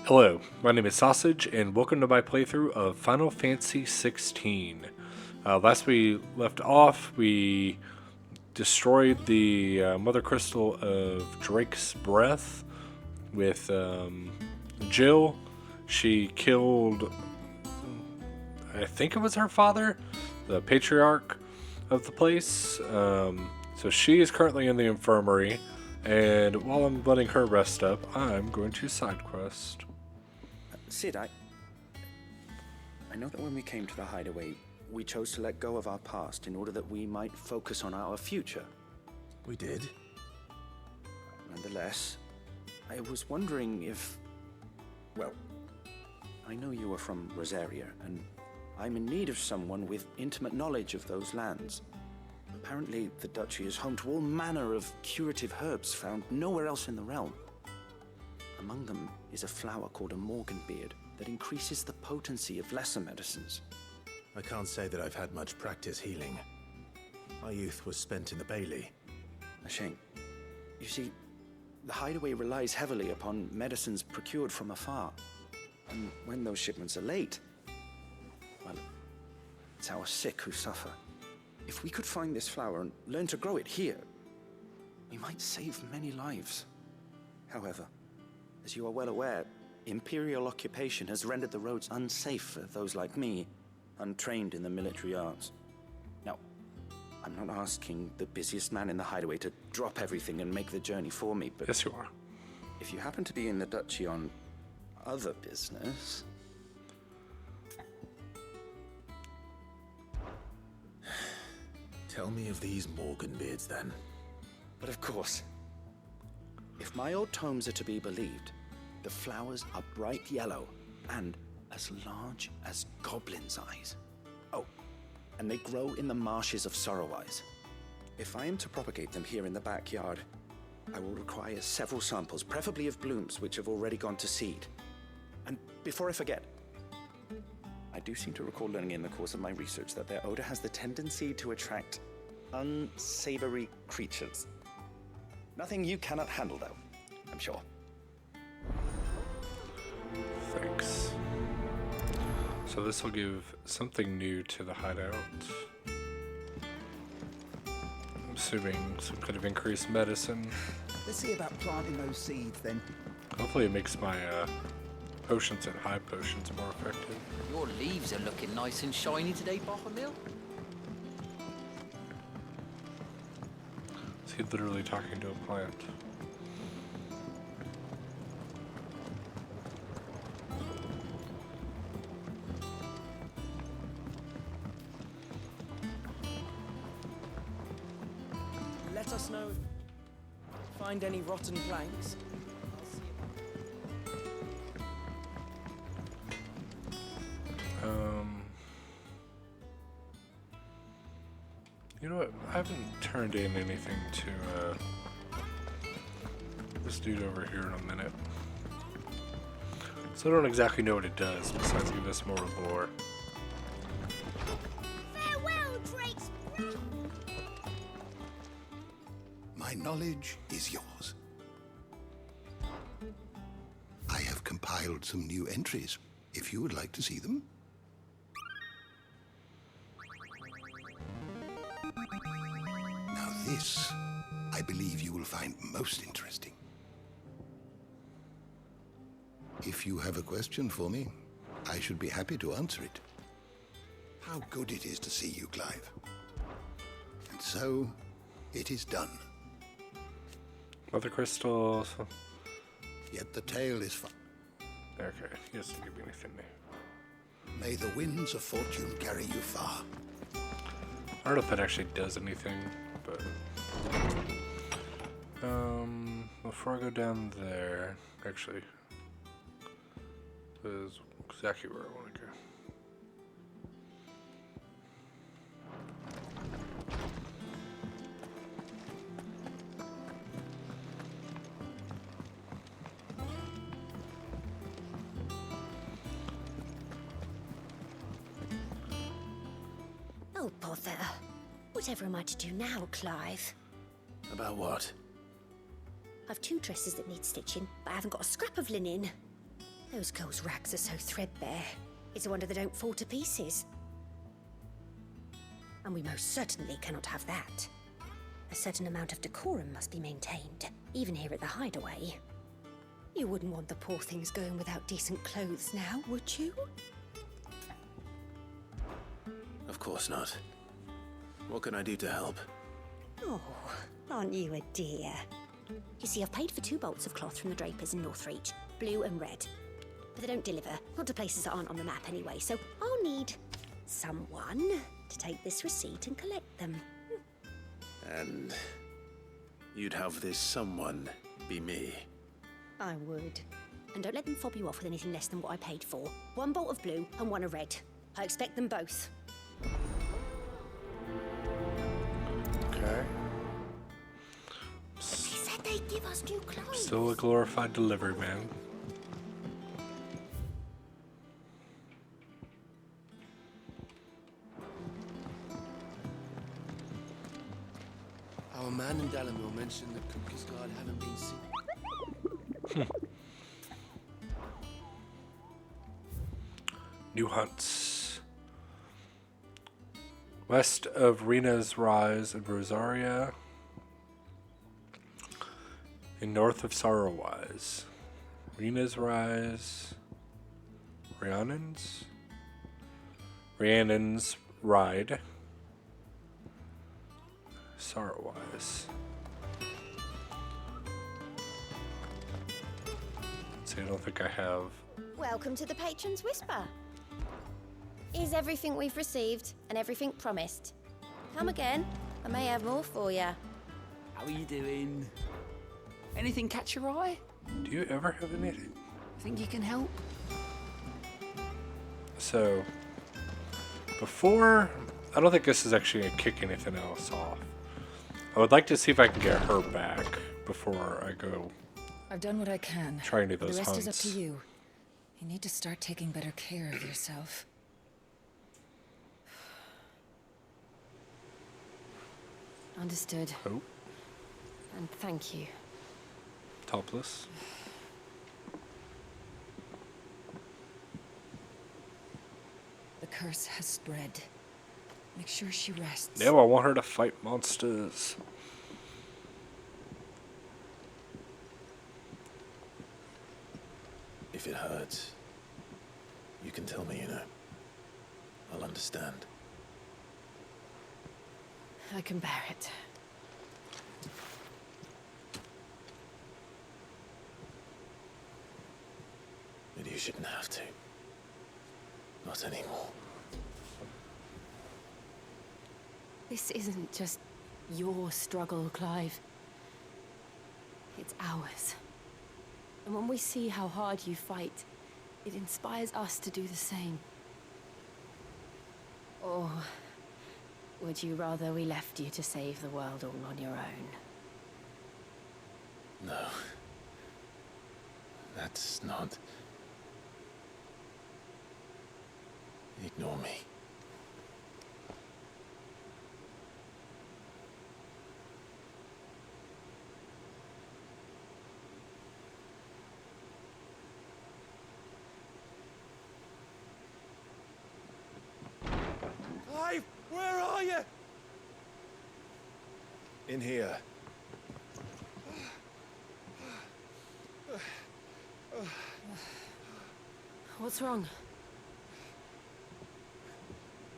Hello, my name is Sausage, and welcome to my playthrough of Final Fantasy XVI. Last we left off, we destroyed the Mother Crystal of Drake's Breath with Jill. She killed, I think it was her father, the patriarch of the place. So she is currently in the infirmary, and while I'm letting her rest up, I'm going to side quest. Sid, I know that when we came to the hideaway, we chose to let go of our past in order that we might focus on our future. We did? Nonetheless, I was wondering if... Well, I know you are from Rosaria, and I'm in need of someone with intimate knowledge of those lands. Apparently, the Duchy is home to all manner of curative herbs found nowhere else in the realm. Among them is a flower called a Morganbeard that increases the potency of lesser medicines. I can't say that I've had much practice healing. My youth was spent in the Bailey. A shame. You see, the hideaway relies heavily upon medicines procured from afar. And when those shipments are late, well, it's our sick who suffer. If we could find this flower and learn to grow it here, we might save many lives. However, as you are well aware, Imperial occupation has rendered the roads unsafe for those like me, untrained in the military arts. Now, I'm not asking the busiest man in the hideaway to drop everything and make the journey for me, but... Yes, you are. If you happen to be in the Duchy on other business... Tell me of these Morganbeards, then. But of course, if my old tomes are to be believed, the flowers are bright yellow and as large as goblins' eyes. Oh, and they grow in the marshes of Sorrowwise. If I am to propagate them here in the backyard, I will require several samples, preferably of blooms which have already gone to seed. And before I forget, I do seem to recall learning in the course of my research that their odor has the tendency to attract unsavory creatures. Nothing you cannot handle, though, I'm sure. Thanks. So this will give something new to the hideout. I'm assuming some kind of increased medicine. Let's see about planting those seeds then. Hopefully it makes my potions and high potions more effective. Your leaves are looking nice and shiny today, Bottomil. Is he literally talking to a plant? Let us know if you find any rotten planks. You know what? I haven't turned in anything to this dude over here in a minute. So I don't exactly know what it does besides give us more lore. Farewell, Drake's Breath! My knowledge is yours. I have compiled some new entries, if you would like to see them. Now this, I believe you will find most interesting. If you have a question for me, I should be happy to answer it. How good it is to see you, Clive. And so, it is done. Mother Crystal. Yet the tale is Okay, he doesn't give me anything new. May the winds of fortune carry you far. I don't know if that actually does anything, but before I go down there, actually, this is exactly where I want to go. Oh, bother. Whatever am I to do now, Clive? About what? I've 2 dresses that need stitching, but I haven't got a scrap of linen. Those girls' rags are so threadbare. It's a wonder they don't fall to pieces. And we most certainly cannot have that. A certain amount of decorum must be maintained, even here at the Hideaway. You wouldn't want the poor things going without decent clothes now, would you? Of course not. What can I do to help? Oh, aren't you a dear? You see, I've paid for 2 bolts of cloth from the drapers in Northreach, blue and red. But they don't deliver, not to places that aren't on the map anyway, so I'll need someone to take this receipt and collect them. And you'd have this someone be me. I would. And don't let them fob you off with anything less than what I paid for. 1 bolt of blue and 1 of red. I expect them both. Okay. They said they'd give us new clothes. Still a glorified delivery man. Our man in Dalamore mentioned that Cookies Guard haven't been seen. New hunts. West of Rena's Rise and Rosaria. And north of Sorrowwise. Rena's Rise. Rhiannon's Ride. Sorrowwise. See, I don't think I have. Welcome to the Patron's Whisper. Is everything we've received and everything promised? Come again. I may have more for you. How are you doing? Anything catch your eye? Do you ever have anything? Think you can help? So, before, I don't think this is actually going to kick anything else off. I would like to see if I can get her back before I go I've done what I can. try and do those The rest hunts. is up to you. You need to start taking better care of yourself. Understood. Oh, And thank you. topless. The curse has spread. Make sure she rests. No, I want her to fight monsters. If it hurts, you can tell me, I'll understand. I can bear it. But you shouldn't have to. Not anymore. This isn't just your struggle, Clive. It's ours. And when we see how hard you fight, it inspires us to do the same. Or would you rather we left you to save the world all on your own? No. That's not... Ignore me. Clive, where are you? In here. What's wrong?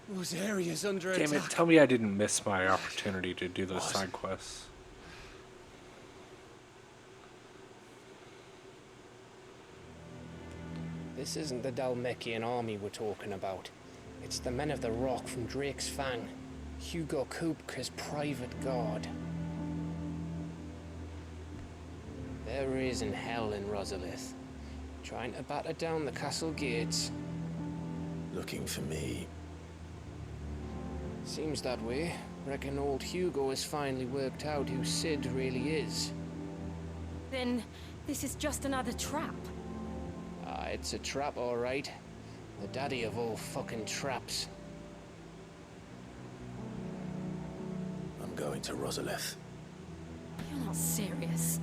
Those areas under Damn it, attack. tell me I didn't miss my opportunity to do those side quests. This isn't the Dalmekian army we're talking about. It's the men of the Rock from Drake's Fang. Hugo Kupka's private guard. There is in hell in Rosalith, trying to batter down the castle gates. Looking for me. Seems that way. Reckon old Hugo has finally worked out who Sid really is. Then this is just another trap. Ah, it's a trap, all right. The daddy of all fucking traps. I'm going to Rosalith. You're not serious.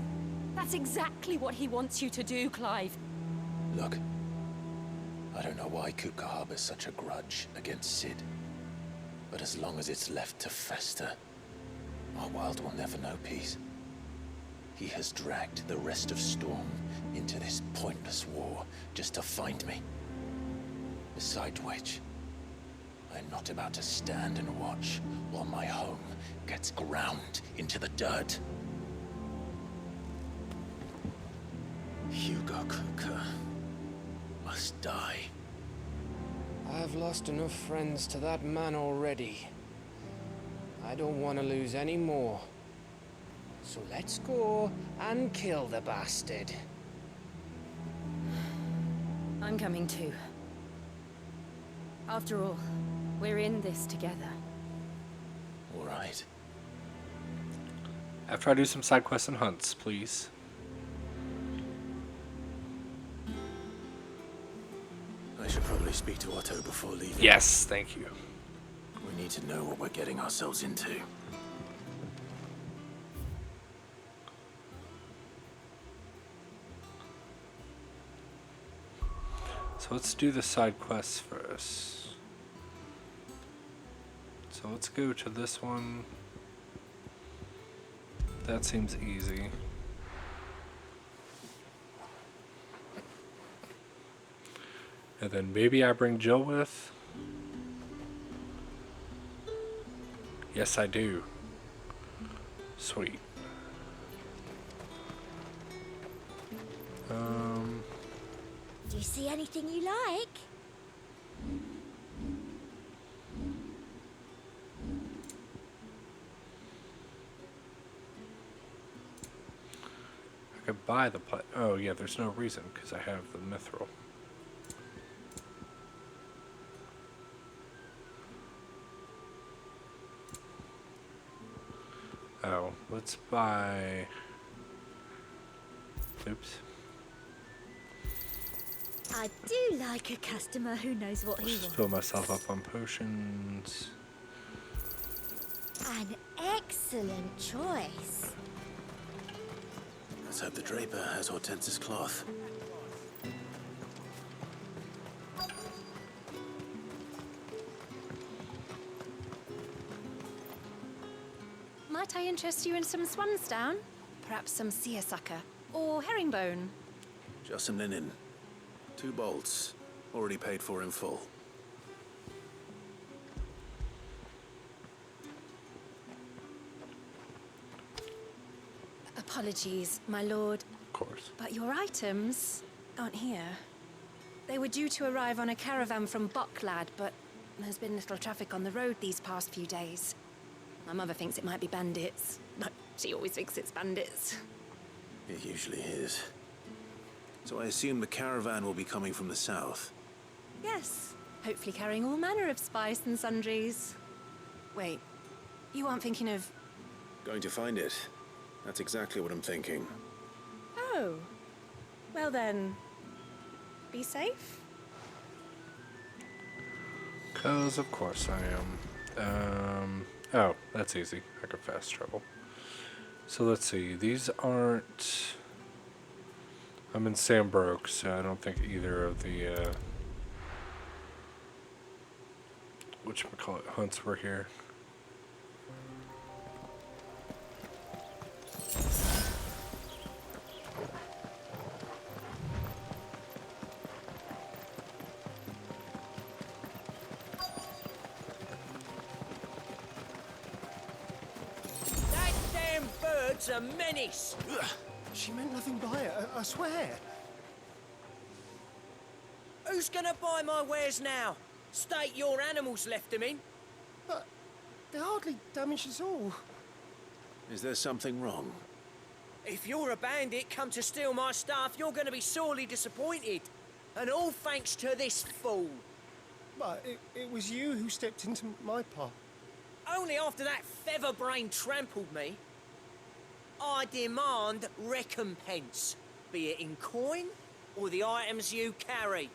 That's exactly what he wants you to do, Clive. Look, I don't know why Kupka harbors such a grudge against Cid, but as long as it's left to fester, our world will never know peace. He has dragged the rest of Storm into this pointless war just to find me. Besides which, I'm not about to stand and watch while my home gets ground into the dirt. Hugo Kupka must die. I've lost enough friends to that man already. I don't want to lose any more. So let's go and kill the bastard. I'm coming too. After all, we're in this together. All right. After I do some side quests and hunts, please. I should probably speak to Otto before leaving. Yes, thank you. We need to know what we're getting ourselves into. So let's do the side quests first. So let's go to this one. That seems easy. And then maybe I bring Jill with. Yes, I do. Sweet. Do you see anything you like? I could buy the oh yeah, there's no reason because I have the mithril. Oh, let's buy. Oops. I do like a customer who knows what he Just wants. fill myself up on potions. An excellent choice. Let's hope the Draper has Hortense's cloth. Might I interest you in some swansdown? Perhaps some seersucker or herringbone? Just some linen. 2 bolts. Already paid for in full. Apologies, my lord. Of course. But your items aren't here. They were due to arrive on a caravan from Bucklad, but there's been little traffic on the road these past few days. My mother thinks it might be bandits, but she always thinks it's bandits. It usually is. So I assume the caravan will be coming from the south. Yes, hopefully carrying all manner of spice and sundries. Wait, you aren't thinking of... Going to find it. That's exactly what I'm thinking. Oh, well then, be safe? 'Cause of course I am. Oh, that's easy. I could fast travel. So let's see. These aren't... I'm in Sandbrook, so I don't think either of the, whatchamacallit, hunts were here. That damn bird's a menace! She meant nothing by it, I swear. Who's gonna buy my wares now? State your animals left them in? But they hardly damaged us all. Is there something wrong? If you're a bandit come to steal my stuff, you're gonna be sorely disappointed. And all thanks to this fool. But it was you who stepped into my path. Only after that featherbrain trampled me. I demand recompense, be it in coin or the items you carry.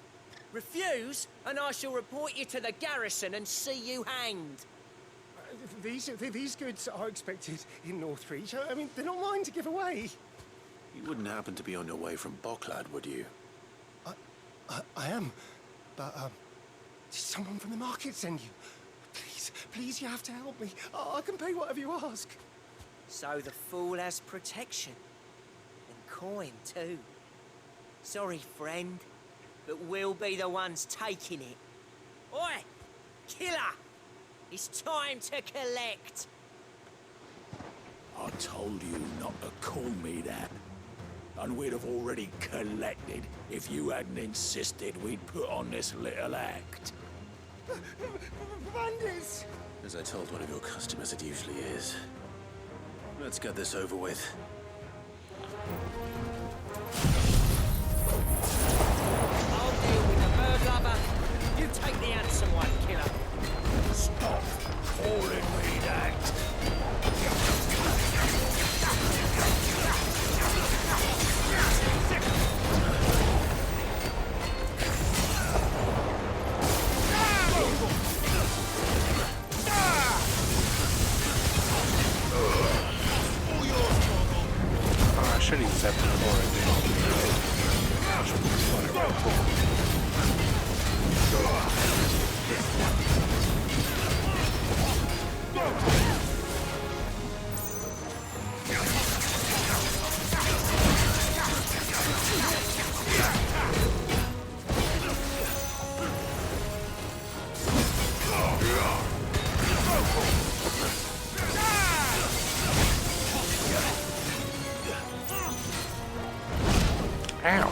Refuse, and I shall report you to the garrison and see you hanged. These goods are expected in Northreach. I mean, they're not mine to give away. You wouldn't happen to be on your way from Bucklad, would you? I am, but, did someone from the market send you? Please, please, you have to help me. I can pay whatever you ask. So the fool has protection. And coin, too. Sorry, friend, but we'll be the ones taking it. Oi! Killer! It's time to collect! I told you not to call me that. And we'd have already collected if you hadn't insisted we'd put on this little act. Bandits! As I told one of your customers, it usually is. Let's get this over with. I'll deal with the bird lover. You take the handsome one, killer. Stop calling me that. Oh, I should use that before I do. Ow.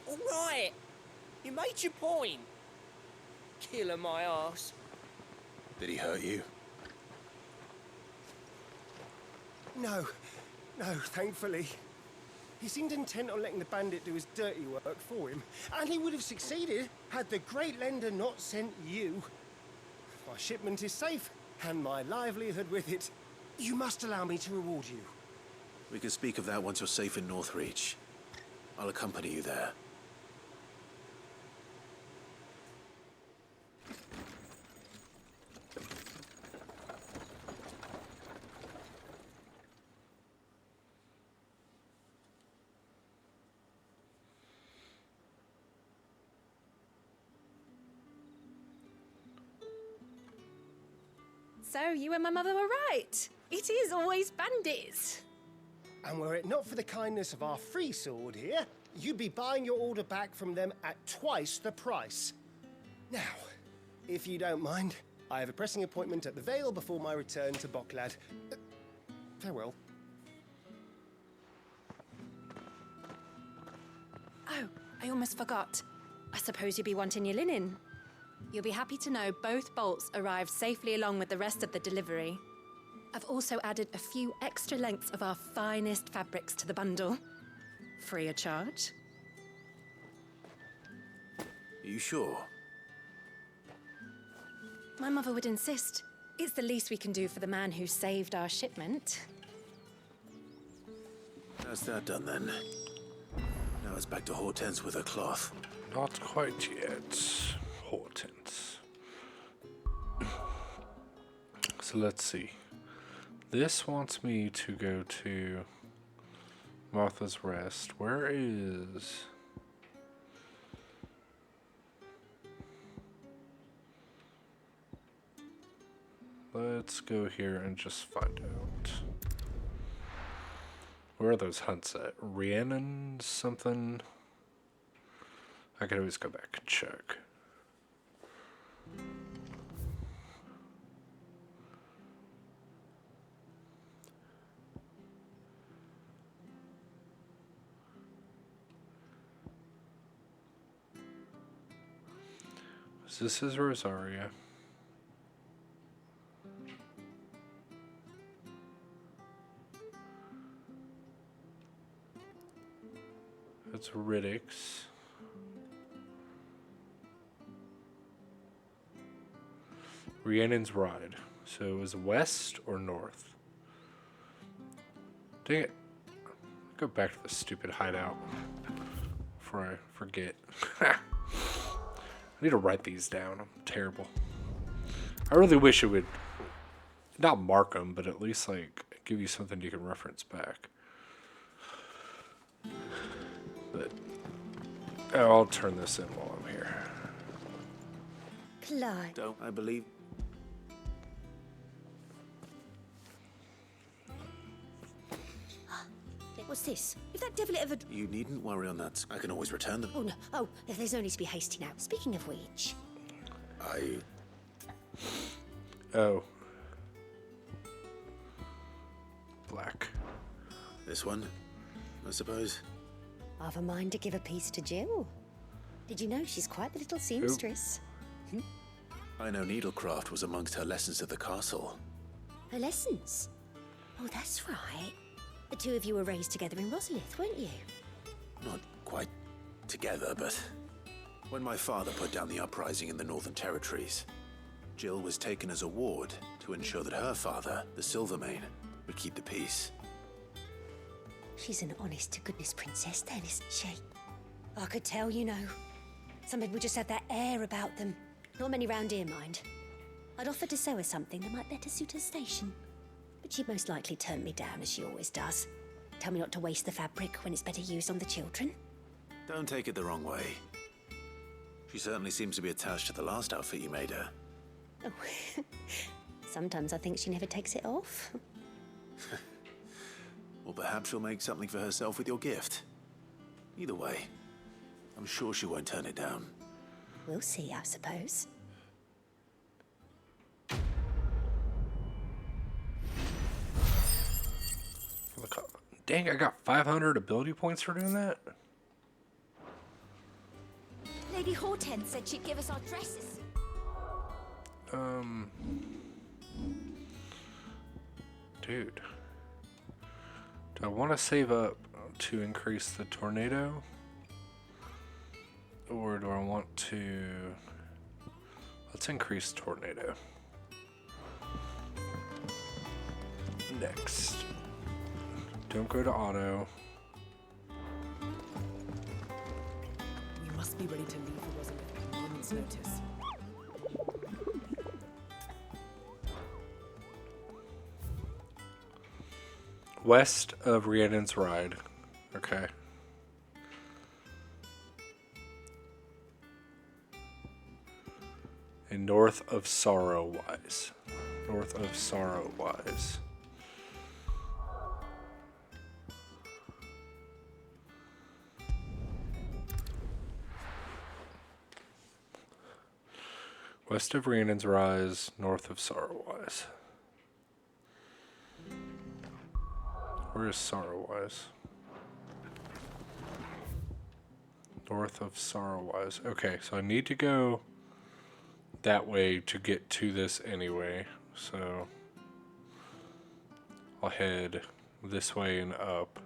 All right. You made your point. Killer my ass. Did he hurt you? No, thankfully. He seemed intent on letting the bandit do his dirty work for him, and he would have succeeded had the Great Lender not sent you. My shipment is safe, and my livelihood with it. You must allow me to reward you. We can speak of that once you're safe in Northreach. I'll accompany you there. So, you and my mother were right. It is always bandits. And were it not for the kindness of our free sword here, you'd be buying your order back from them at twice the price. Now, if you don't mind, I have a pressing appointment at the Vale before my return to Boklad. Farewell. Oh, I almost forgot. I suppose you'll be wanting your linen. You'll be happy to know both bolts arrived safely along with the rest of the delivery. I've also added a few extra lengths of our finest fabrics to the bundle. Free of charge. Are you sure? My mother would insist. It's the least we can do for the man who saved our shipment. How's that done then? Now it's back to Hortense with her cloth. Not quite yet, Hortense. So let's see. This wants me to go to Martha's Rest. Where is... Let's go here and just find out. Where are those hunts at? Rhiannon something? I could always go back and check. So this is Rosaria. That's Riddick's. Rhiannon's Ride. So it was west or north? Dang it. Go back to the stupid hideout before I forget. I need to write these down. I'm terrible. I really wish it would not mark them, but at least like give you something you can reference back. But I'll turn this in while I'm here. Clive. Don't I believe? What's this? If that devil ever... You needn't worry on that. I can always return them. Oh, no. Oh, there's no need to be hasty now. Speaking of which... Oh. Black. This one, I suppose. I've a mind to give a piece to Jill. Did you know she's quite the little seamstress? I know needlecraft was amongst her lessons at the castle. Her lessons? Oh, that's right. The two of you were raised together in Rosalith, weren't you? Not quite together, but when my father put down the uprising in the Northern Territories, Jill was taken as a ward to ensure that her father, the Silvermane, would keep the peace. She's an honest-to-goodness princess then, isn't she? I could tell, you know. Some people just have that air about them. Not many round here, mind. I'd offered to sew her something that might better suit her station. But she'd most likely turn me down, as she always does. Tell me not to waste the fabric when it's better used on the children. Don't take it the wrong way. She certainly seems to be attached to the last outfit you made her. Oh, sometimes I think she never takes it off. Or perhaps she'll make something for herself with your gift. Either way, I'm sure she won't turn it down. We'll see, I suppose. Dang, I got 500 ability points for doing that? Lady Hortense said she'd give us our dresses. Dude. Do I want to save up to increase the tornado? Or do I want to... Let's increase tornado. Next. Don't go to auto. We must be ready to leave for Rosalith at a moment's notice. West of Rhiannon's Ride. Okay. And north of Sorrowwise. North of Sorrowwise. West of Rhiannon's Rise, north of Sorrowwise. Where is Sorrowwise? North of Sorrowwise. Okay, so I need to go that way to get to this anyway. So I'll head this way and up.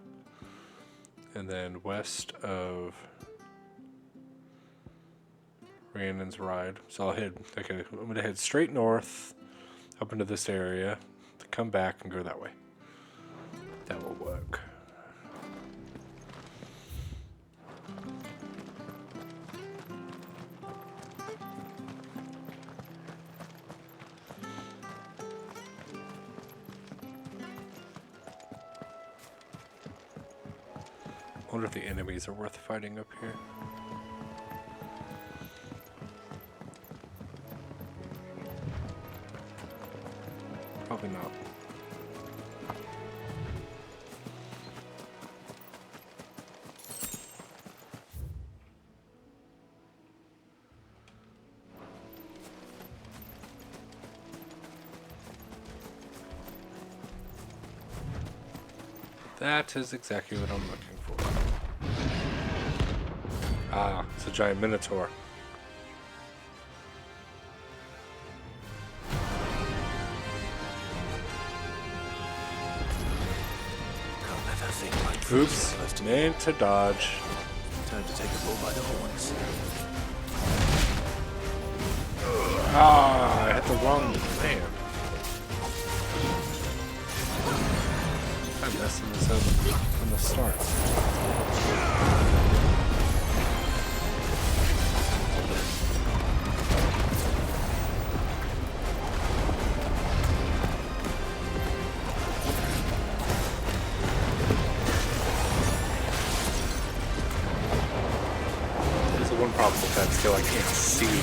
And then west of Rhiannon's Ride. So I'll head, okay, I'm going to head straight north up into this area, to come back and go that way. That will work. I wonder if the enemies are worth fighting up here. Probably not. That is exactly what I'm looking for. Ah, it's a giant minotaur. Oops, meant to dodge. Time to take the bull by the horns. Ah, I hit the wrong man. I'm messing this up from the start. There's the one problem with that skill, I can't see.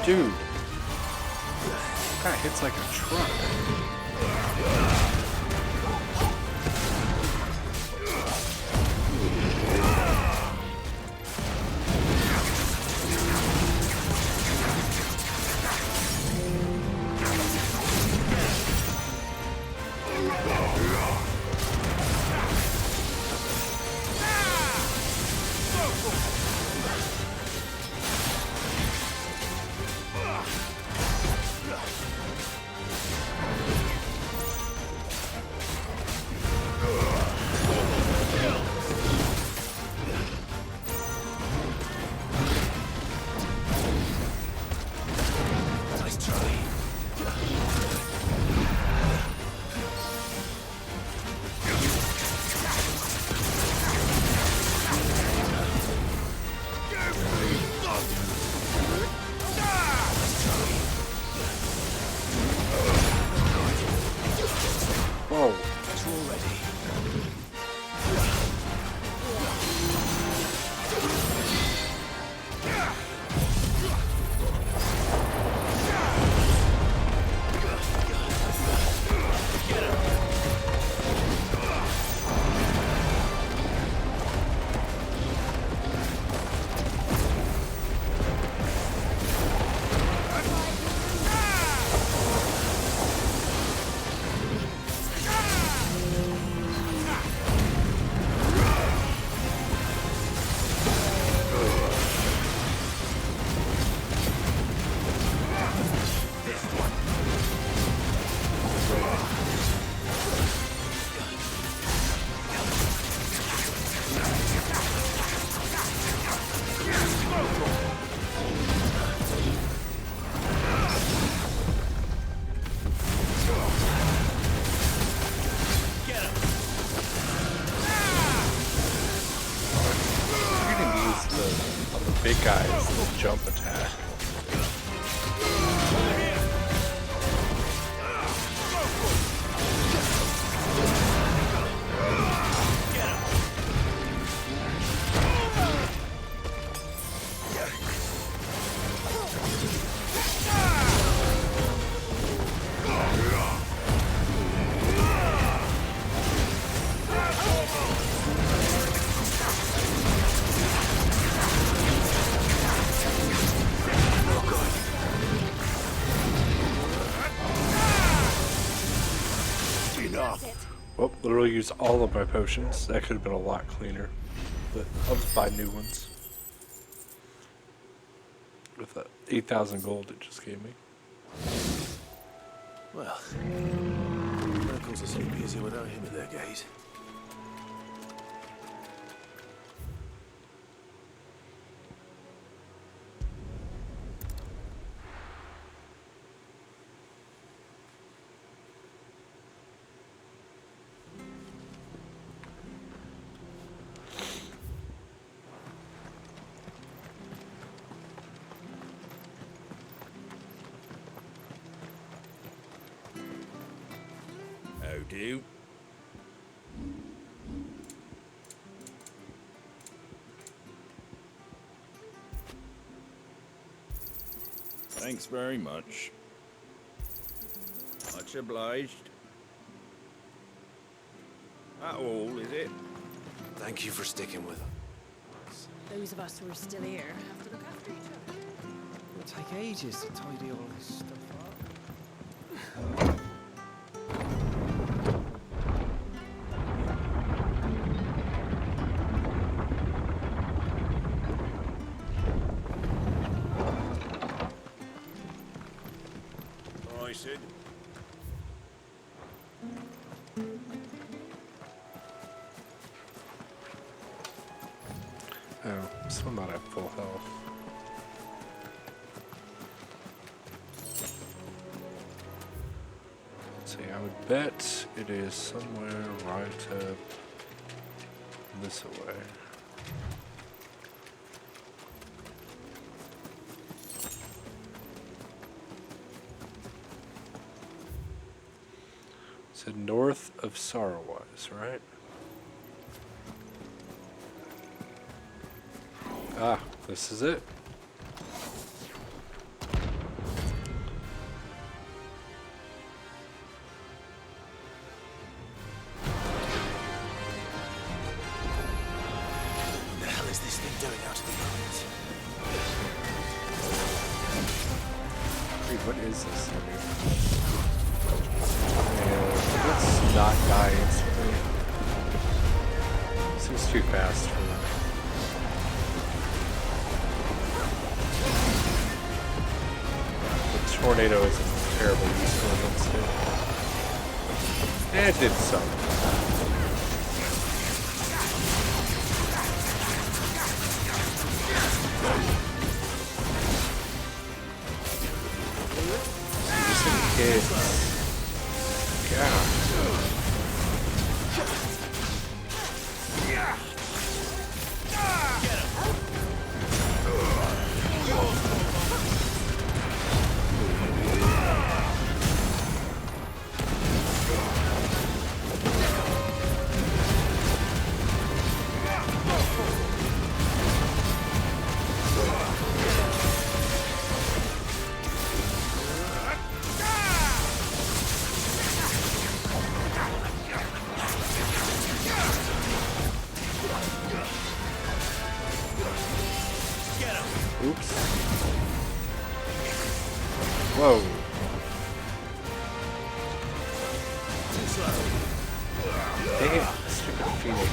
Dude, that guy hits like a truck. Big guys jump attack. Well, literally used all of my potions. That could have been a lot cleaner. But I'll just buy new ones. With the 8,000 gold it just gave me. Well, locals are so busy without him at their gate. Do. Thanks very much. Much obliged. That all, is it? Thank you for sticking with them. Those of us who are still here have to look after each other. It'll take ages to tidy all this stuff up. Oh, still not at full health. Let's see, I would bet it is somewhere right up this way. So north of Sorrowwise, right? Ah, this is it. What the hell is this thing doing out of the ruins? Wait, what is this thing? Let's not die instantly. Seems too fast for that. The tornado isn't terribly useful against it. And it did some. Kids. God. Oops. Whoa. Dang it, stupid Phoenix.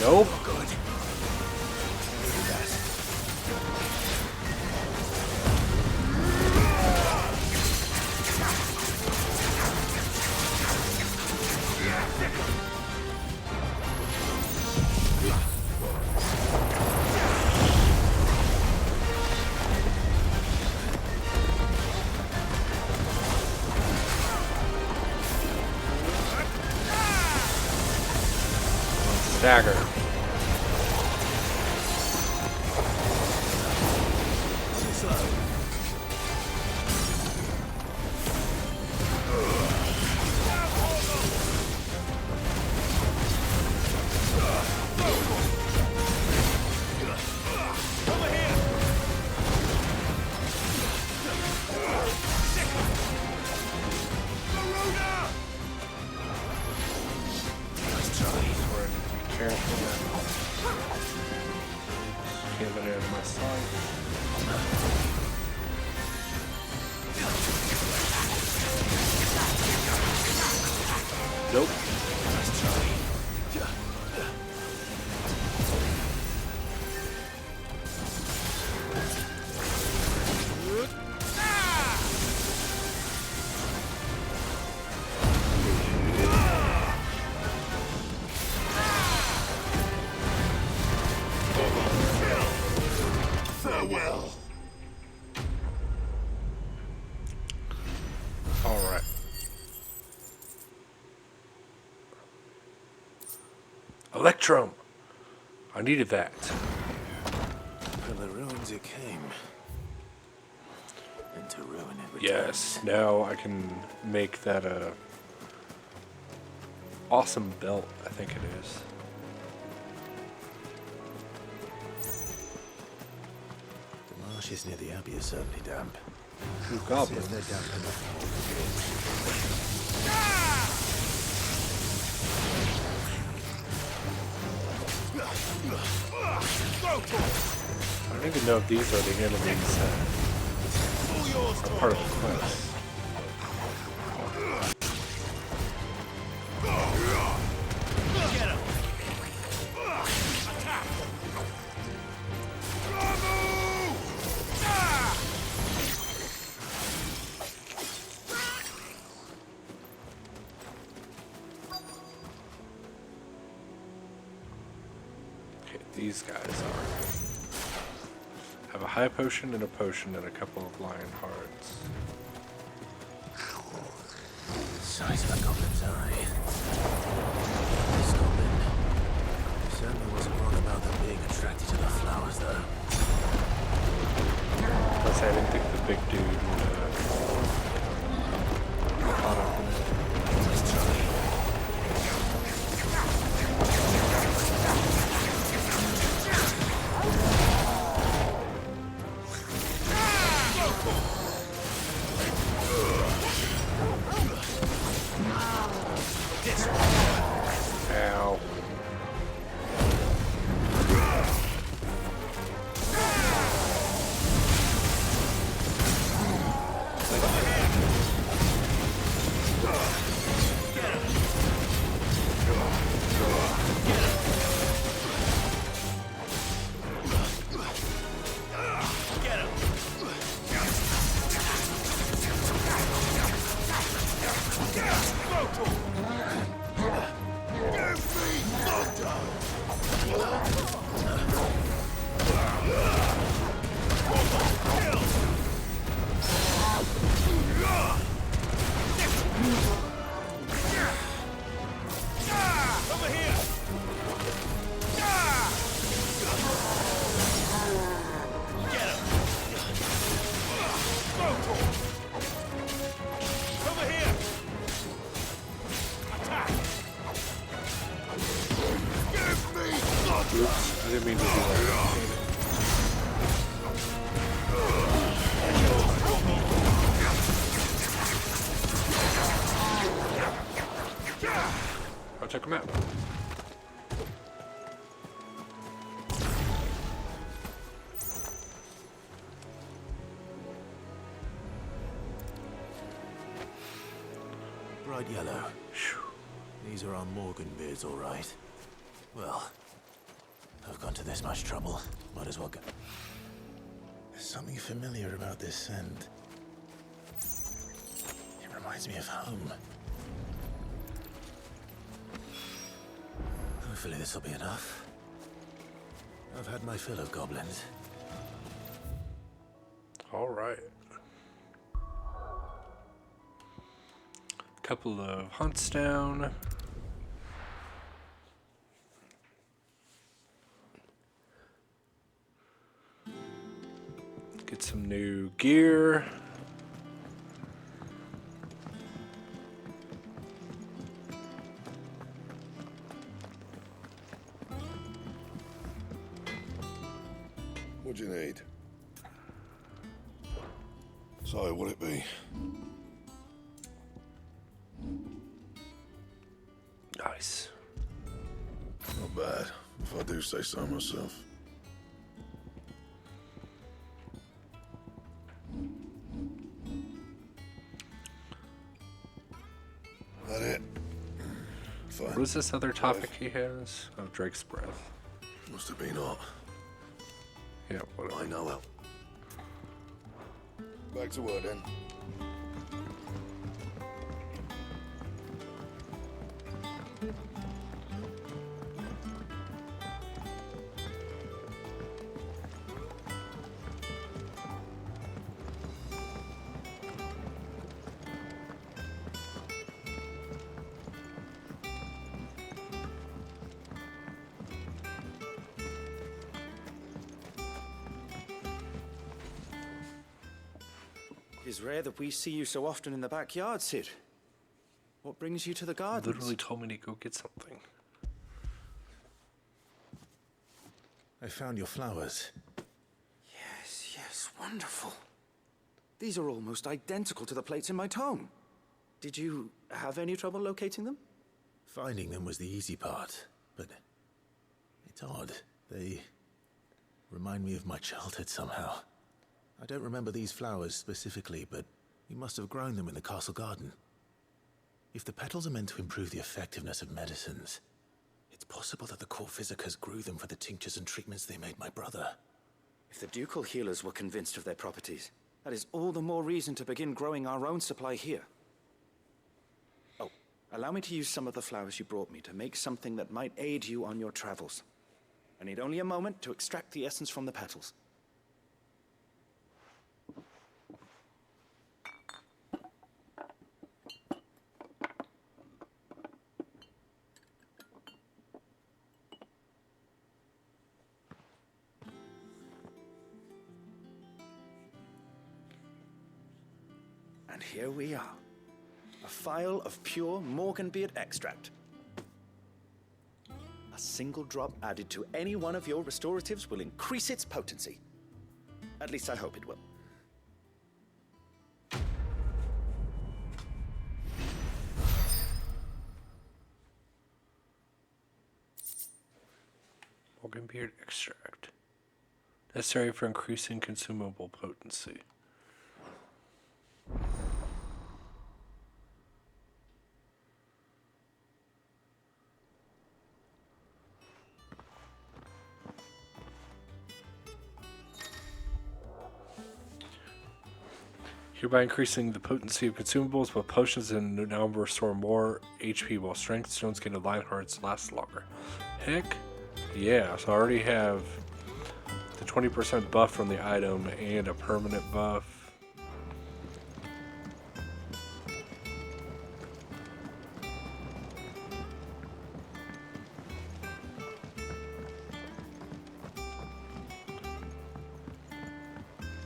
Nope. Dagger. Can't let it out of my sight. Nope. Nice try. Farewell. All right. Electrum. I needed that. From the ruins it came. And to ruin it returns. Yes. Now I can make that a awesome belt. I think it is. The marshes near the abbey are certainly damp. Ooh, See goblins. if they're damp enough. I don't even know if these are the enemies that are part of the quest. these guys are. Have a high potion and a potion and a couple of lion hearts. Size of a goblin's eye. This goblin certainly wasn't wrong about them being attracted to the flowers, though. Plus, I didn't think the big dude would get caught up in it. Let's try. Ow. Oops, I didn't mean to do that. I'll check him out. Bright yellow. These are our Morgan beards, all right. Well, I've gone to this much trouble. Might as well go. There's something familiar about this scent. It reminds me of home. Hopefully this will be enough. I've had my fill of goblins. All right. Couple of hunts down. Get some new gear. What do you need? So, what'd it be? Nice. Not bad, if I do say so myself. That it? Fine. What is this other topic he has? Oh, Drake's breath. Must have been hot. Yeah, whatever. I know it. Back to work then. It's rare that we see you so often in the backyard, Cid. What brings you to the gardens? Literally told me to go get something. I found your flowers. Yes, yes, wonderful. These are almost identical to the plates in my tome. Did you have any trouble locating them? Finding them was the easy part, but it's odd. They remind me of my childhood somehow. I don't remember these flowers specifically, but we must have grown them in the castle garden. If the petals are meant to improve the effectiveness of medicines, it's possible that the court physicers grew them for the tinctures and treatments they made my brother. If the ducal healers were convinced of their properties, that is all the more reason to begin growing our own supply here. Oh, allow me to use some of the flowers you brought me to make something that might aid you on your travels. I need only a moment to extract the essence from the petals. And here we are. A phial of pure Morganbeard extract. A single drop added to any one of your restoratives will increase its potency. At least I hope it will. Morganbeard extract. Necessary for increasing consumable potency. Hereby increasing the potency of consumables, but potions and now restore more HP while strength stones gain a Lionheart's last longer. Heck yeah, so I already have the 20% buff from the item and a permanent buff.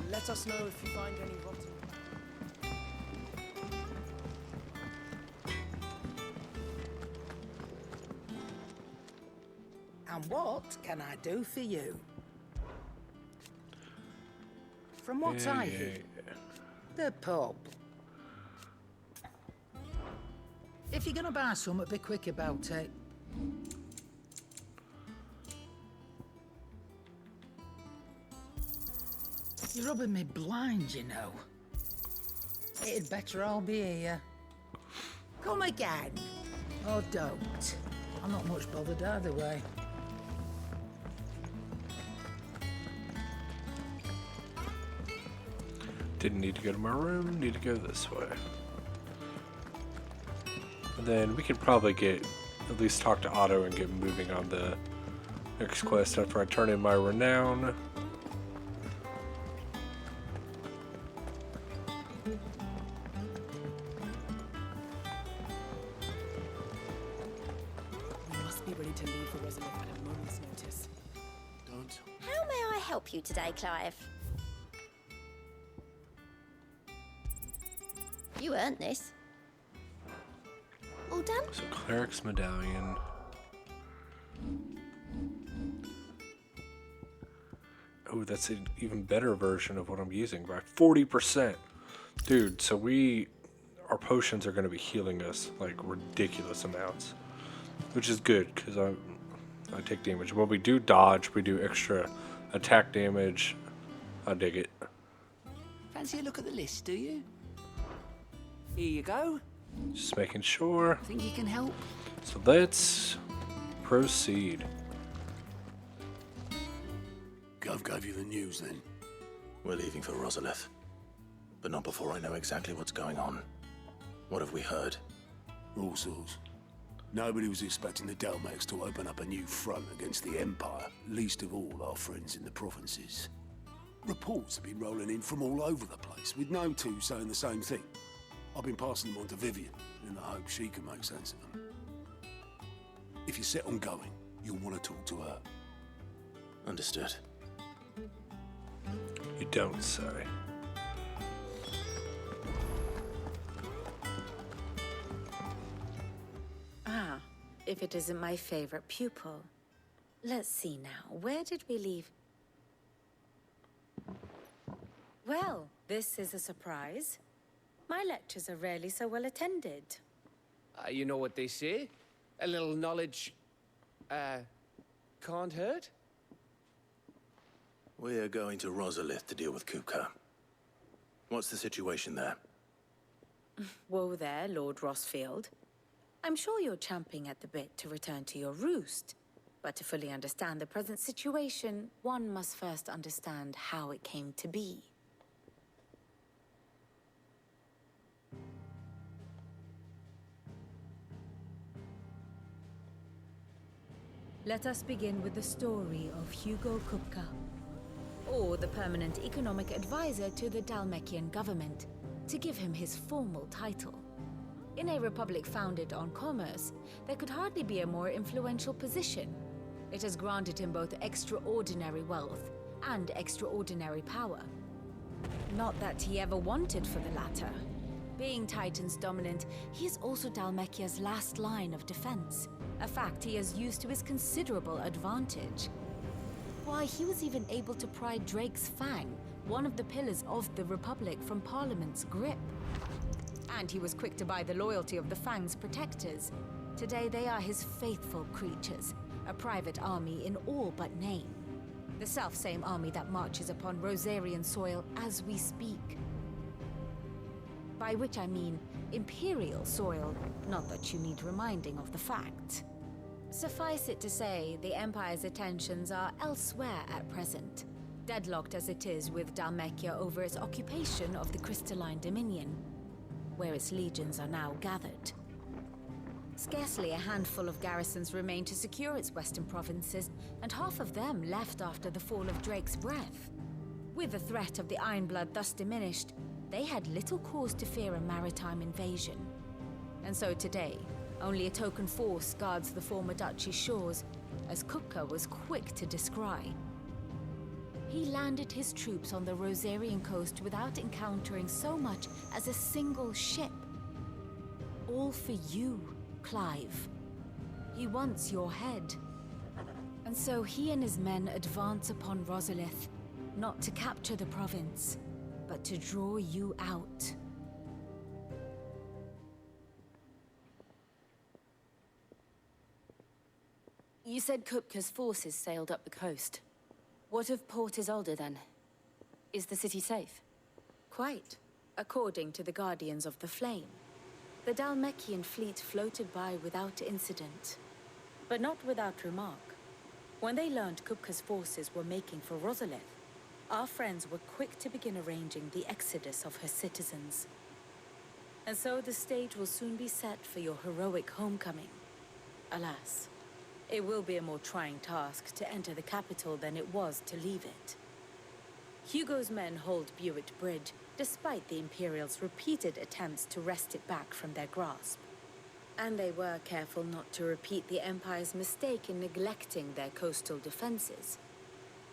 Let us know if you find any rotten. And what can I do for you? From what I hear, the pub. If you're gonna buy something, be quick about it. You're rubbing me blind, you know. It'd better all be here. Come again. Or don't. I'm not much bothered either way. Didn't need to go to my room, need to go this way. And then we could probably get, at least talk to Otto and get moving on the next quest after I turn in my renown. We must be ready to leave for Rosalith at a moment's notice. Don't. How may I help you today, Clive? You earned this. All done? So Cleric's Medallion. Oh, that's an even better version of what I'm using by 40%. Dude, so our potions are going to be healing us like ridiculous amounts. Which is good, because I take damage. When we do dodge, we do extra attack damage. I dig it. Fancy a look at the list, do you? Here you go. Just making sure. Think you can help? So let's proceed. Gov gave you the news then? We're leaving for Rosalith. But not before I know exactly what's going on. What have we heard? All sorts. Nobody was expecting the Delmax to open up a new front against the Empire, least of all our friends in the provinces. Reports have been rolling in from all over the place, with no two saying the same thing. I've been passing them on to Vivian, in the hope she can make sense of them. If you're set on going, you'll want to talk to her. Understood. You don't say. Ah, if it isn't my favorite pupil. Let's see now, where did we leave? Well, this is a surprise. My lectures are rarely so well attended. You know what they say? A little knowledge, can't hurt? We're going to Rosalith to deal with Kupka. What's the situation there? Whoa there, Lord Rossfield. I'm sure you're champing at the bit to return to your roost. But to fully understand the present situation, one must first understand how it came to be. Let us begin with the story of Hugo Kupka, or the permanent economic advisor to the Dhalmekian government, to give him his formal title. In a republic founded on commerce, there could hardly be a more influential position. It has granted him both extraordinary wealth and extraordinary power. Not that he ever wanted for the latter. Being Titan's dominant, he is also Dhalmekia's last line of defense, a fact he has used to his considerable advantage. Why, he was even able to pry Drake's Fang, one of the pillars of the Republic, from Parliament's grip. And he was quick to buy the loyalty of the Fang's protectors. Today they are his faithful creatures, a private army in all but name. The self-same army that marches upon Rosarian soil as we speak. By which I mean Imperial soil, not that you need reminding of the fact. Suffice it to say, the Empire's attentions are elsewhere at present, deadlocked as it is with Dhalmekia over its occupation of the Crystalline Dominion, where its legions are now gathered. Scarcely a handful of garrisons remain to secure its western provinces, and half of them left after the fall of Drake's Breath. With the threat of the Ironblood thus diminished, they had little cause to fear a maritime invasion. And so today, only a token force guards the former duchy's shores, as Kupka was quick to descry. He landed his troops on the Rosarian coast without encountering so much as a single ship. All for you, Clive. He wants your head. And so he and his men advance upon Rosalith, not to capture the province, but to draw you out. You said Kupka's forces sailed up the coast. What of Port Isolde then? Is the city safe? Quite, according to the Guardians of the Flame. The Dhalmekian fleet floated by without incident, but not without remark. When they learned Kupka's forces were making for Rosalith, our friends were quick to begin arranging the exodus of her citizens. And so the stage will soon be set for your heroic homecoming. Alas, it will be a more trying task to enter the capital than it was to leave it. Hugo's men hold Buet Bridge, despite the Imperials' repeated attempts to wrest it back from their grasp. And they were careful not to repeat the Empire's mistake in neglecting their coastal defenses.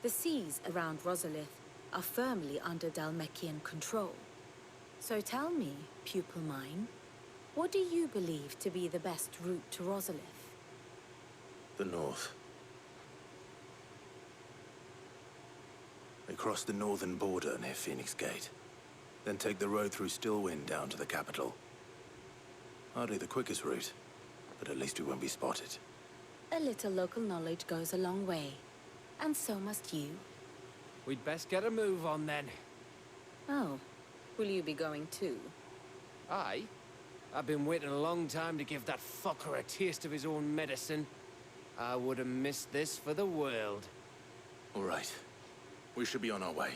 The seas around Rosalith are firmly under Dhalmekian control. So tell me, pupil mine, what do you believe to be the best route to Rosalith? The north. They cross the northern border near Phoenix Gate, then take the road through Stillwind down to the capital. Hardly the quickest route, but at least we won't be spotted. A little local knowledge goes a long way, and so must you. We'd best get a move on then. Oh, will you be going too? Aye. I've been waiting a long time to give that fucker a taste of his own medicine. I would have missed this for the world. All right. We should be on our way.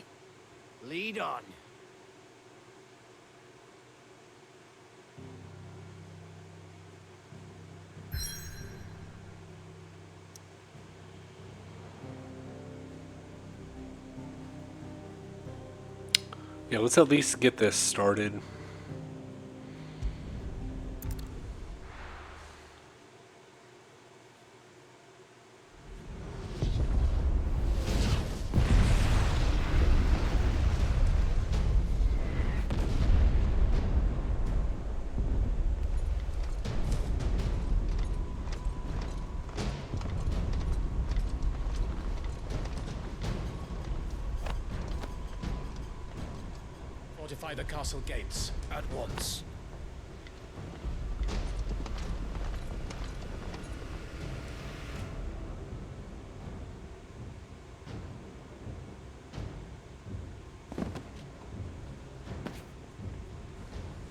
Lead on. Yeah, let's at least get this started. Fortify the castle gates at once.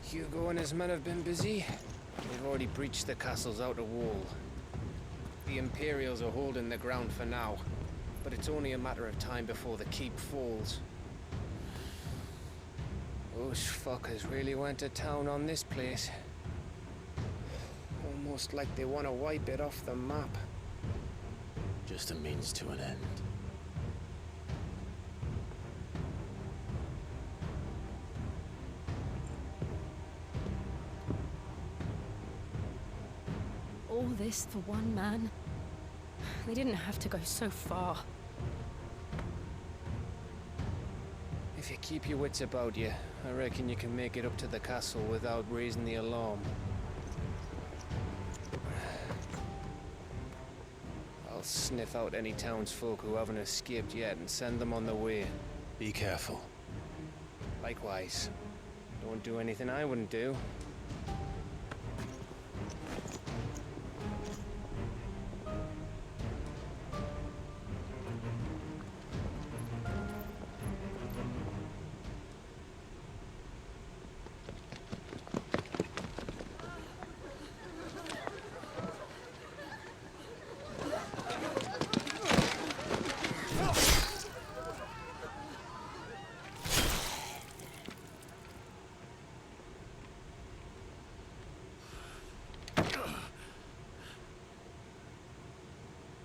Hugo and his men have been busy. They've already breached the castle's outer wall. The Imperials are holding the ground for now, but it's only a matter of time before the keep falls. Those fuckers really went to town on this place. Almost like they want to wipe it off the map. just a means to an end. All this for one man? They didn't have to go so far. If you keep your wits about you, I reckon you can make it up to the castle without raising the alarm. I'll sniff out any townsfolk who haven't escaped yet and send them on their way. Be careful. Likewise. Don't do anything I wouldn't do.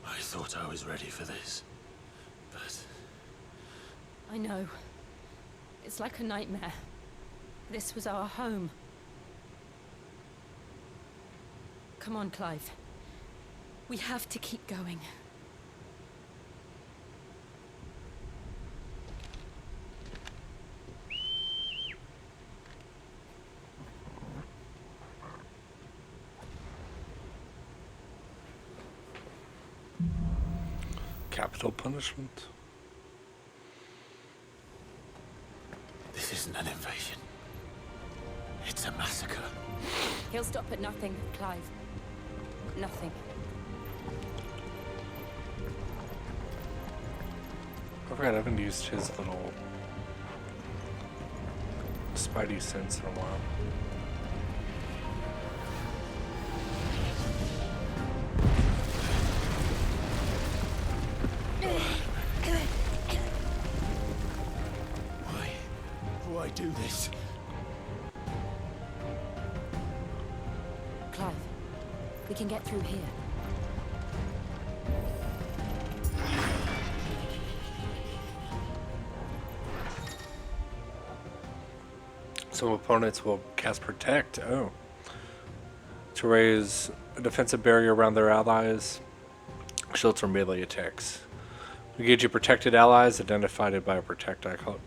I thought I was ready for this, but... I know. It's like a nightmare. This was our home. Come on, Clive. We have to keep going. Capital punishment. This isn't an invasion. It's a massacre. He'll stop at nothing, Clive. Nothing. I forgot I haven't used his little spidey sense in a while. Why do this? Clive, we can get through here. Some opponents will cast Protect. Oh. To raise a defensive barrier around their allies. Shields from melee attacks. Engage your protected allies identified by a Protect icon.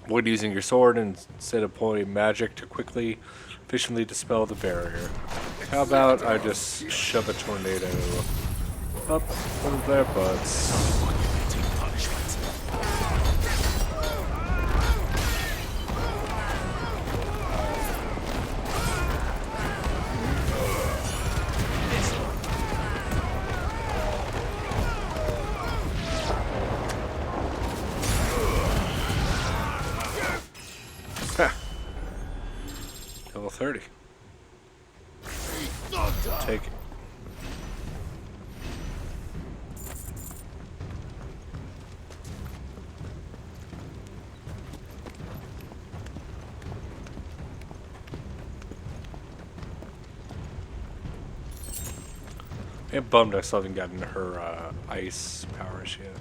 Avoid using your sword and instead employ magic to quickly, efficiently dispel the barrier. How about I just shove a tornado up one of their butts? Level 30. Take it. I'm bummed I still haven't gotten her ice powers yet.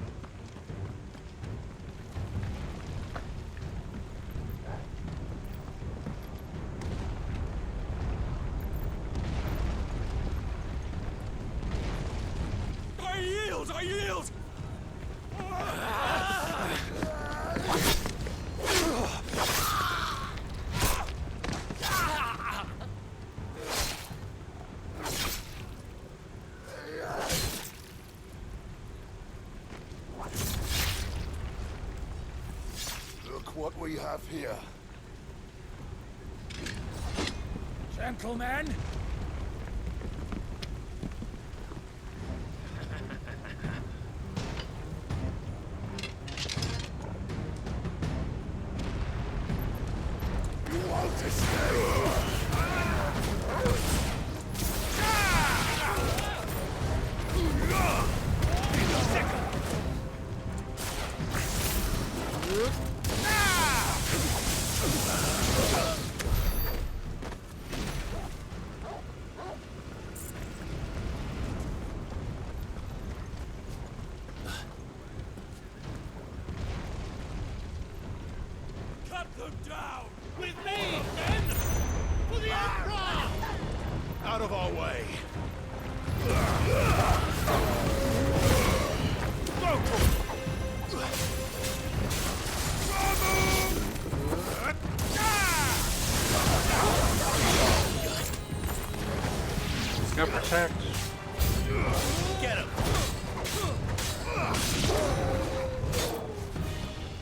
I yield! Look what we have here. Gentlemen! Down! With me, men! For the Emperor! Out of our way! He's got protect. Get him!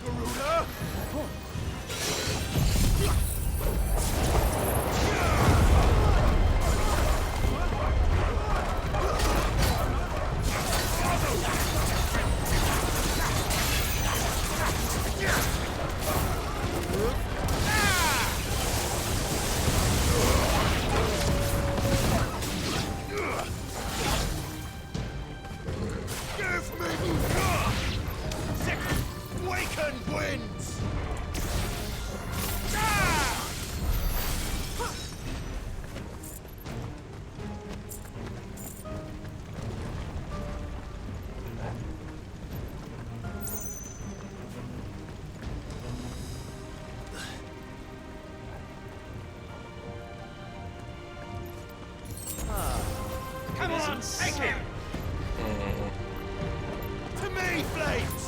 Garuda! Give me Sick Wakened winds! Come on, take him! To me, Flames!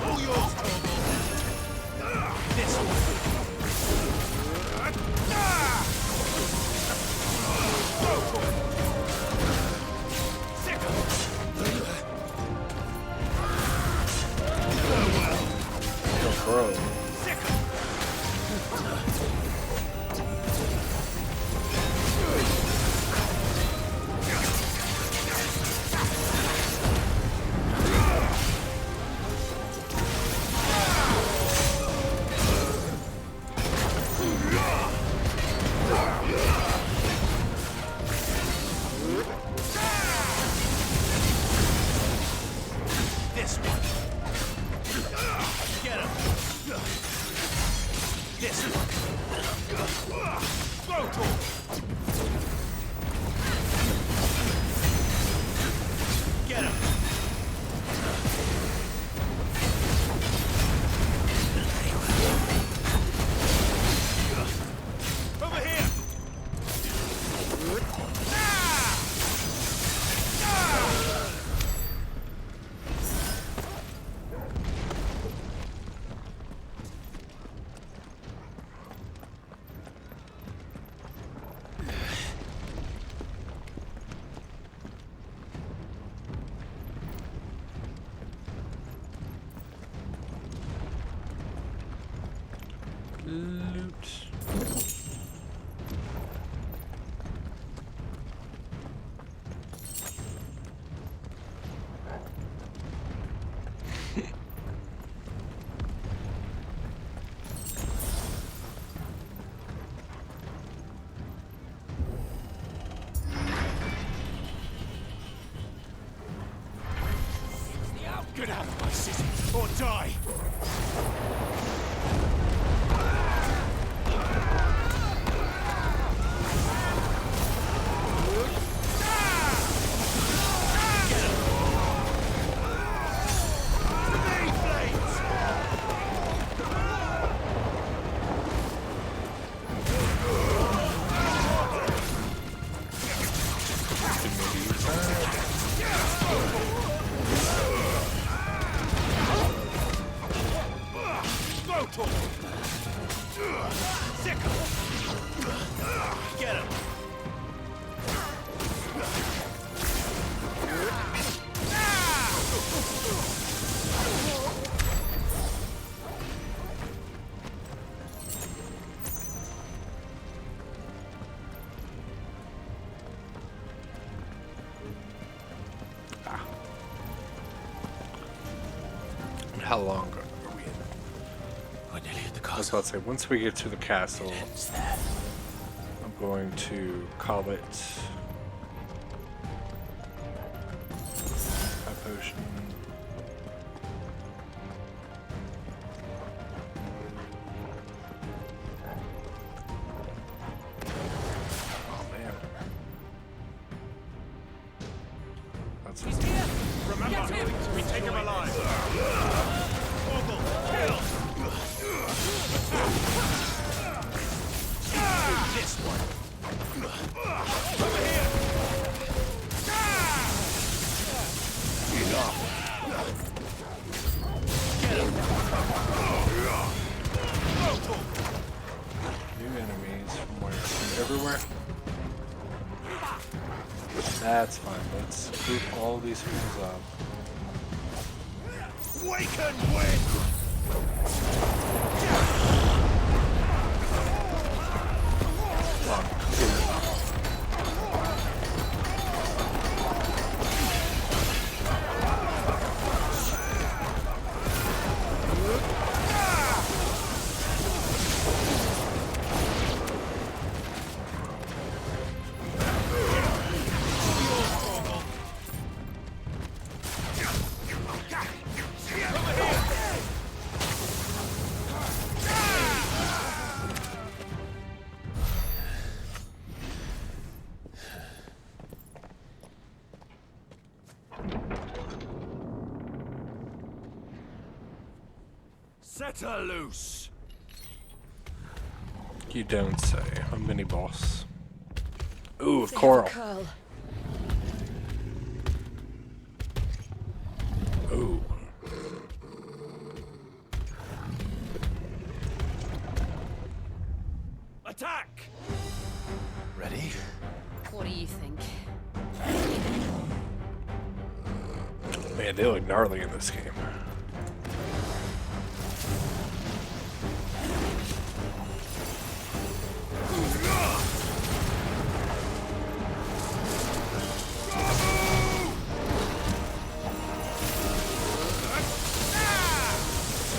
All yours, Torgal! This way! Go for it! Bro. This one! Get him! This one! Go to him! Get him! Over here! Loot. Get out of my city, or die! Get him! How long are we in? We're nearly at the I was castle. about to say, once we get to the castle, I'm going to call it a potion. Oh man. That's Remember, we take him alive. Orville, kill! This one. New enemies from where? From everywhere? That's fine. Let's group all these fools up. Wake and win! Set her loose. You don't say. A mini boss. Ooh, coral. Ooh. Attack! Ready? What do you think? Man, they look gnarly in this game.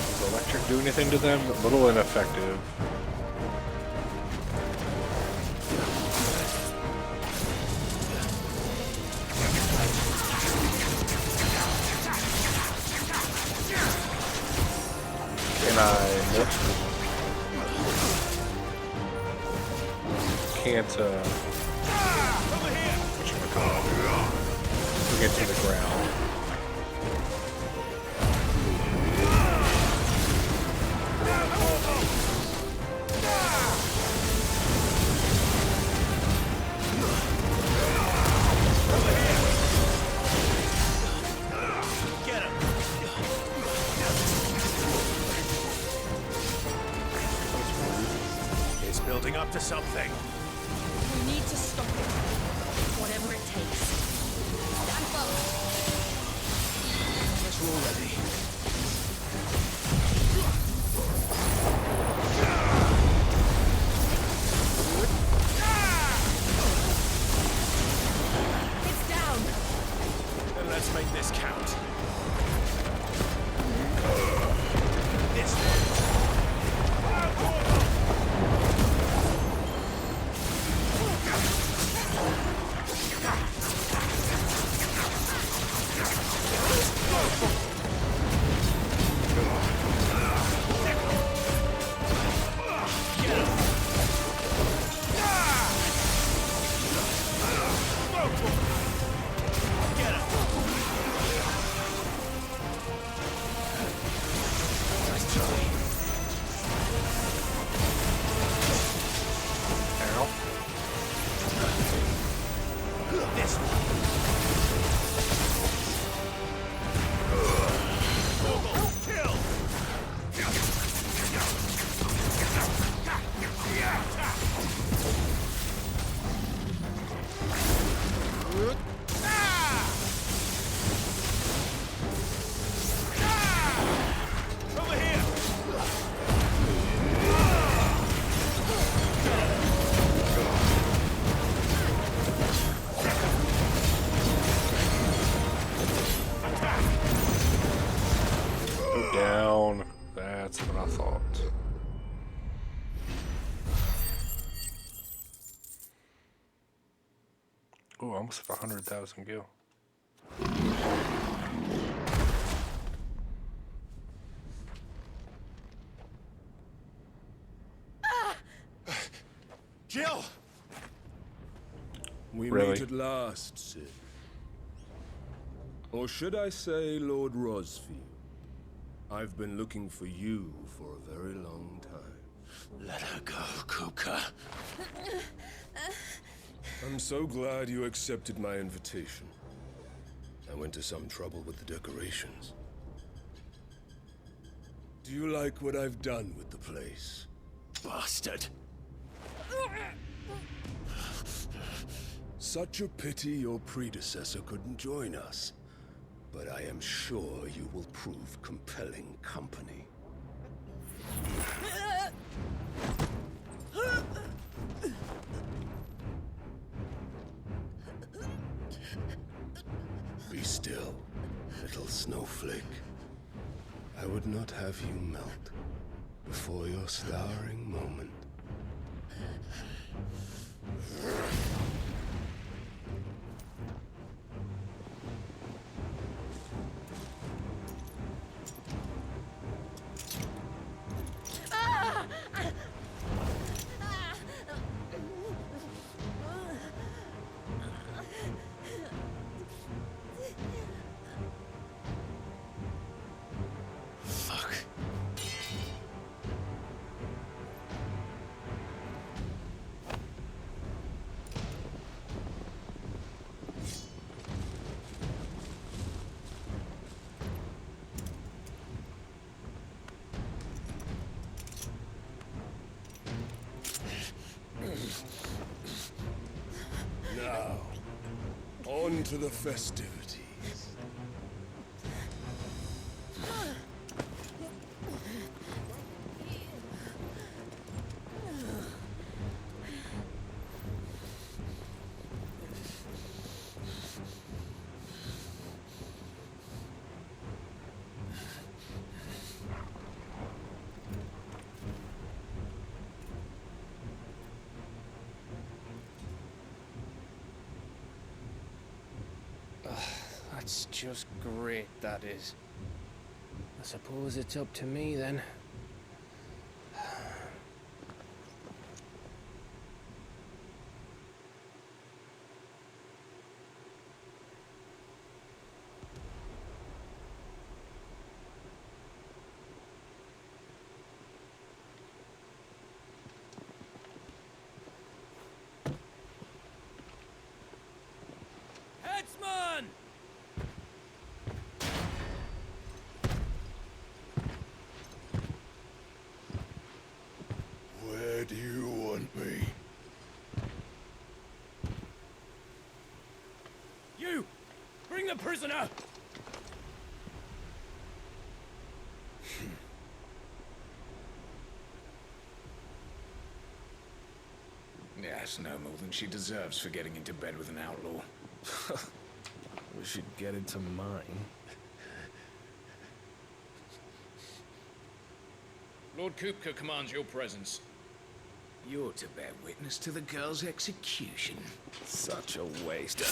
Does electric do anything to them? A little ineffective. Can I can't whatchamacallit, get to the ground. Building up to something. We need to stop it. Whatever it takes. Stand close. Guess we're all ready. It's down. Then let's make this count. This one. Down. That's what I thought. Oh, almost have 100,000 gil. Jill! We Really? meet at last, Sid. Or should I say Lord Rosfield? I've been looking for you for a very long time. Let her go, Kupka. I'm so glad you accepted my invitation. I went to some trouble with the decorations. Do you like what I've done with the place? Bastard. Such a pity your predecessor couldn't join us. But I am sure you will prove compelling company. Be still, little snowflake. I would not have you melt before your starring moment. Now, on to the festivities. That's just great, that is. I suppose it's up to me then. Headsman! Where do you want me? You! Bring the prisoner! Yeah, it's no more than she deserves for getting into bed with an outlaw. We should get into mine. Lord Kupka commands your presence. You're to bear witness to the girl's execution. Such a waste.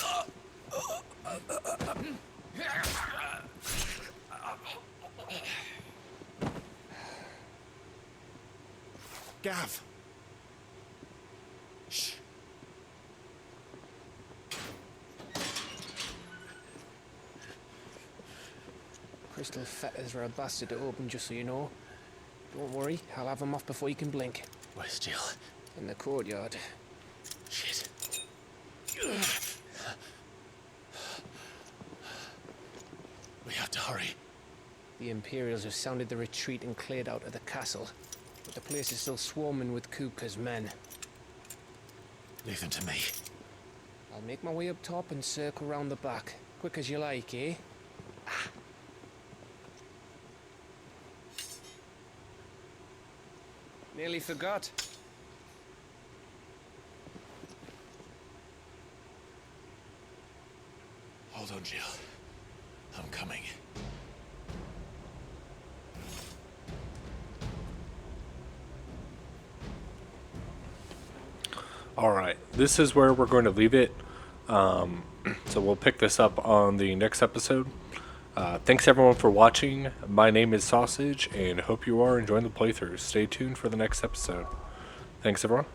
Gav! Shh. Crystal fetters are a bastard to open, just so you know. Don't worry, I'll have them off before you can blink. Where's Jill? In the courtyard. Shit. We have to hurry. The Imperials have sounded the retreat and cleared out of the castle. But the place is still swarming with Kupka's men. Leave them to me. I'll make my way up top and circle round the back. Quick as you like, eh? Nearly forgot. Hold on, Jill. I'm coming. Alright, this is where we're going to leave it. So we'll pick this up on the next episode. Thanks everyone for watching. My name is Sausage, and hope you are enjoying the playthrough. Stay tuned for the next episode. Thanks everyone.